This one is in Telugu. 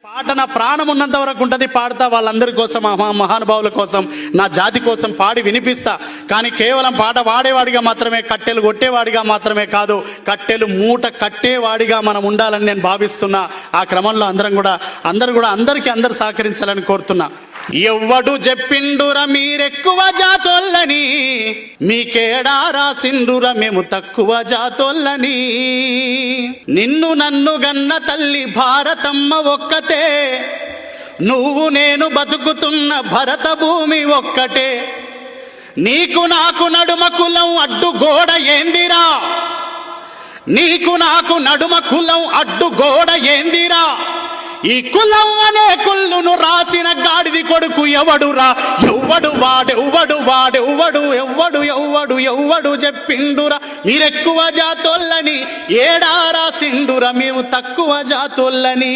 పాట నా ప్రాణం ఉన్నంత వరకు ఉంటుంది, పాడతా వాళ్ళందరి కోసం, మహానుభావుల కోసం, నా జాతి కోసం పాడి వినిపిస్తా. కానీ కేవలం పాట పాడేవాడిగా మాత్రమే, కట్టెలు కొట్టేవాడిగా మాత్రమే కాదు, కట్టెలు మూట కట్టేవాడిగా మనం ఉండాలని నేను భావిస్తున్నా. ఆ క్రమంలో అందరూ కూడా అందరూ సహకరించాలని కోరుతున్నా. ఎవ్వడు చెప్పిండురా మీరెక్కువ జాతోళ్ళని, మీకేడా రాసిండురా మేము తక్కువ జాతోళ్ళని. నిన్ను నన్ను గన్న తల్లి భారతమ్మ ఒక్కతే, నువ్వు నేను బతుకుతున్న భరత భూమి ఒక్కటే. నీకు నాకు నడుమ కులం అడ్డు గోడ ఏందిరా, నీకు నాకు నడుమ కులం అడ్డు గోడ ఏందిరా. ఈ కులం అనే కుళ్ళును రాసిన గాడిది కొడుకు ఎవడురా, ఎవ్వడు చెప్పిండురా మీరెక్కువ జాతోళ్ళని, ఏడా రాసిండురా మేము తక్కువ జాతోళ్ళని.